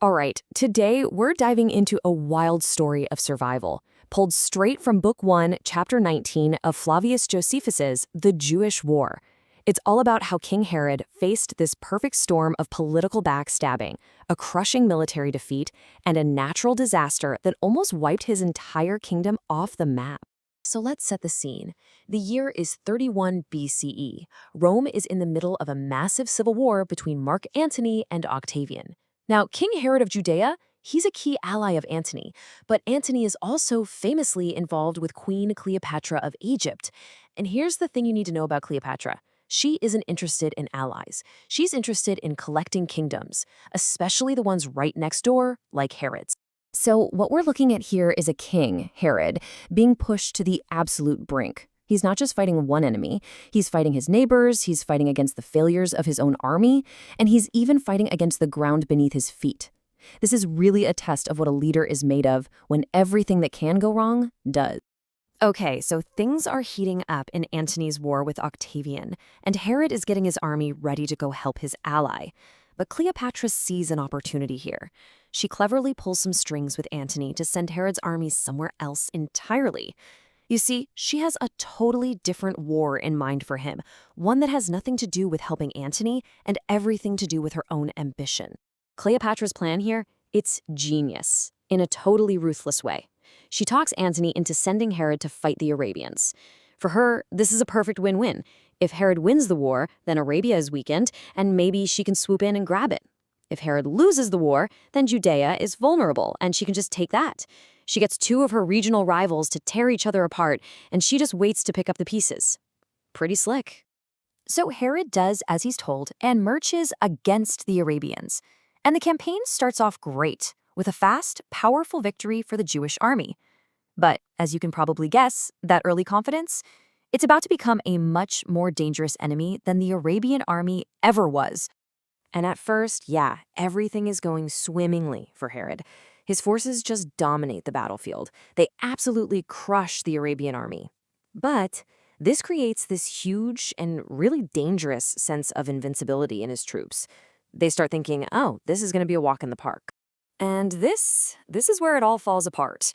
All right, today we're diving into a wild story of survival, pulled straight from Book 1, Chapter 19 of Flavius Josephus's The Jewish War. It's all about how King Herod faced this perfect storm of political backstabbing, a crushing military defeat, and a natural disaster that almost wiped his entire kingdom off the map. So let's set the scene. The year is 31 BCE. Rome is in the middle of a massive civil war between Mark Antony and Octavian. Now, King Herod of Judea, he's a key ally of Antony, but Antony is also famously involved with Queen Cleopatra of Egypt. And here's the thing you need to know about Cleopatra. She isn't interested in allies. She's interested in collecting kingdoms, especially the ones right next door, like Herod's. So what we're looking at here is a king, Herod, being pushed to the absolute brink. He's not just fighting one enemy, he's fighting his neighbors, he's fighting against the failures of his own army, and he's even fighting against the ground beneath his feet. This is really a test of what a leader is made of when everything that can go wrong does. Okay, so things are heating up in Antony's war with Octavian, and Herod is getting his army ready to go help his ally. But Cleopatra sees an opportunity here. She cleverly pulls some strings with Antony to send Herod's army somewhere else entirely. You see, she has a totally different war in mind for him, one that has nothing to do with helping Antony and everything to do with her own ambition. Cleopatra's plan here, it's genius, in a totally ruthless way. She talks Antony into sending Herod to fight the Arabians. For her, this is a perfect win-win. If Herod wins the war, then Arabia is weakened, and maybe she can swoop in and grab it. If Herod loses the war, then Judea is vulnerable, and she can just take that. She gets two of her regional rivals to tear each other apart, and she just waits to pick up the pieces. Pretty slick. So Herod does as he's told and marches against the Arabians. And the campaign starts off great, with a fast, powerful victory for the Jewish army. But, as you can probably guess, that early confidence? It's about to become a much more dangerous enemy than the Arabian army ever was. And at first, yeah, everything is going swimmingly for Herod. His forces just dominate the battlefield. They absolutely crush the Arabian army. But this creates this huge and really dangerous sense of invincibility in his troops. They start thinking, oh, this is going to be a walk in the park. And this is where it all falls apart.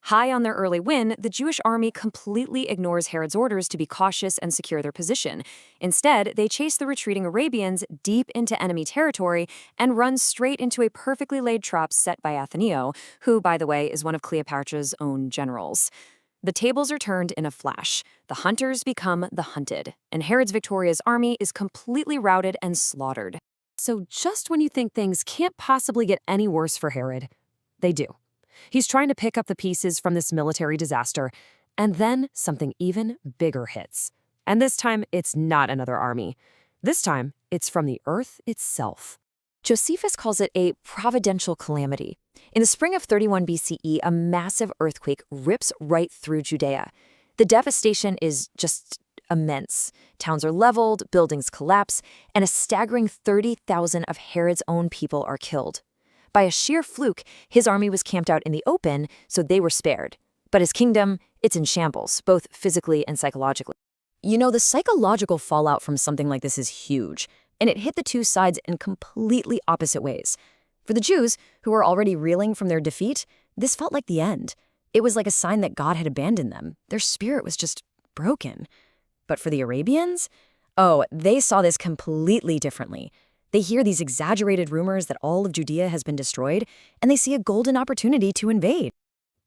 High on their early win, the Jewish army completely ignores Herod's orders to be cautious and secure their position. Instead, they chase the retreating Arabians deep into enemy territory and run straight into a perfectly laid trap set by Athenio, who, by the way, is one of Cleopatra's own generals. The tables are turned in a flash. The hunters become the hunted, and Herod's victorious army is completely routed and slaughtered. So just when you think things can't possibly get any worse for Herod, they do. He's trying to pick up the pieces from this military disaster, and then something even bigger hits. And this time, it's not another army. This time, it's from the earth itself. Josephus calls it a providential calamity. In the spring of 31 BCE, a massive earthquake rips right through Judea. The devastation is just immense. Towns are leveled, buildings collapse, and a staggering 30,000 of Herod's own people are killed. By a sheer fluke, his army was camped out in the open, so they were spared. But his kingdom, it's in shambles, both physically and psychologically. You know, the psychological fallout from something like this is huge, and it hit the two sides in completely opposite ways. For the Jews, who were already reeling from their defeat, this felt like the end. It was like a sign that God had abandoned them. Their spirit was just broken. But for the Arabians, oh, they saw this completely differently. They hear these exaggerated rumors that all of Judea has been destroyed, and they see a golden opportunity to invade.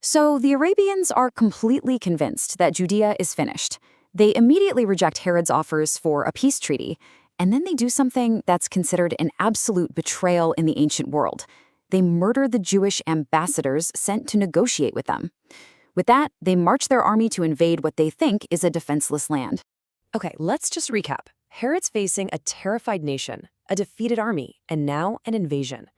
So the Arabians are completely convinced that Judea is finished. They immediately reject Herod's offers for a peace treaty, and then they do something that's considered an absolute betrayal in the ancient world. They murder the Jewish ambassadors sent to negotiate with them. With that, they march their army to invade what they think is a defenseless land. Okay, let's just recap. Herod's facing a terrified nation, a defeated army, and now an invasion.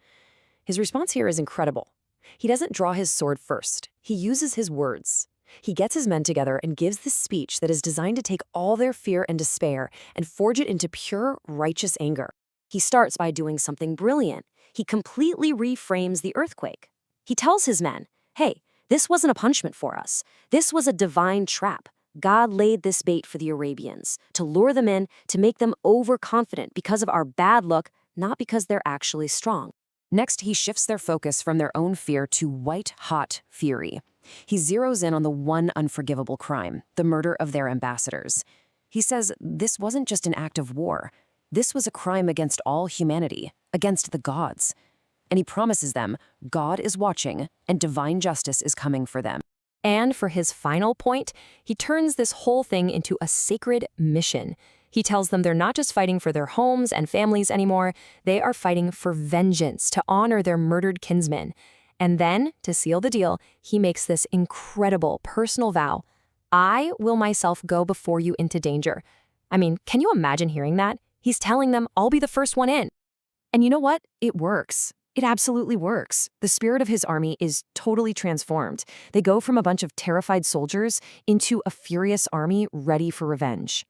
His response here is incredible. He doesn't draw his sword first. He uses his words. He gets his men together and gives this speech that is designed to take all their fear and despair and forge it into pure, righteous anger. He starts by doing something brilliant. He completely reframes the earthquake. He tells his men, hey, this wasn't a punishment for us. This was a divine trap. God laid this bait for the Arabians, to lure them in, to make them overconfident because of our bad luck, not because they're actually strong. Next, he shifts their focus from their own fear to white-hot fury. He zeroes in on the one unforgivable crime, the murder of their ambassadors. He says this wasn't just an act of war. This was a crime against all humanity, against the gods. And he promises them God is watching and divine justice is coming for them. And for his final point, he turns this whole thing into a sacred mission. He tells them they're not just fighting for their homes and families anymore, they are fighting for vengeance to honor their murdered kinsmen. And then, to seal the deal, he makes this incredible personal vow. I will myself go before you into danger. I mean, can you imagine hearing that? He's telling them, I'll be the first one in. And you know what? It works. It absolutely works. The spirit of his army is totally transformed. They go from a bunch of terrified soldiers into a furious army ready for revenge.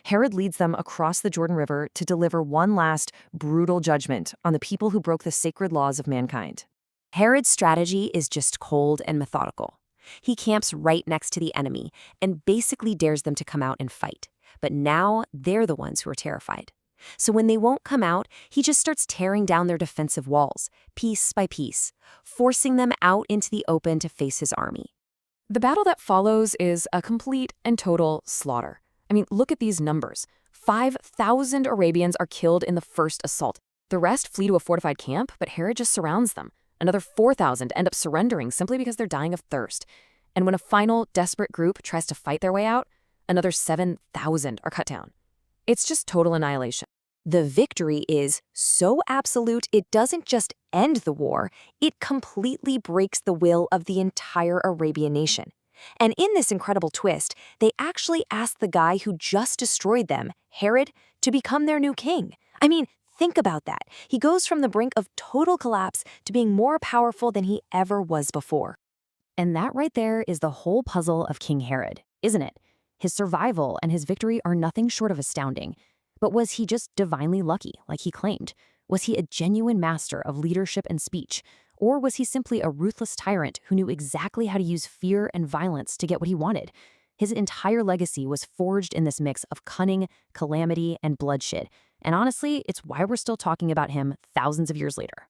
Herod leads them across the Jordan River to deliver one last brutal judgment on the people who broke the sacred laws of mankind. Herod's strategy is just cold and methodical. He camps right next to the enemy and basically dares them to come out and fight. But now they're the ones who are terrified. So when they won't come out, he just starts tearing down their defensive walls, piece by piece, forcing them out into the open to face his army. The battle that follows is a complete and total slaughter. I mean, look at these numbers. 5,000 Arabians are killed in the first assault. The rest flee to a fortified camp, but Herod just surrounds them. Another 4,000 end up surrendering simply because they're dying of thirst. And when a final desperate group tries to fight their way out, another 7,000 are cut down. It's just total annihilation. The victory is so absolute, it doesn't just end the war, it completely breaks the will of the entire Arabian nation. And in this incredible twist, they actually asked the guy who just destroyed them, Herod, to become their new king. I mean, think about that. He goes from the brink of total collapse to being more powerful than he ever was before. And that right there is the whole puzzle of King Herod, isn't it? His survival and his victory are nothing short of astounding. But was he just divinely lucky, like he claimed? Was he a genuine master of leadership and speech? Or was he simply a ruthless tyrant who knew exactly how to use fear and violence to get what he wanted? His entire legacy was forged in this mix of cunning, calamity, and bloodshed. And honestly, it's why we're still talking about him thousands of years later.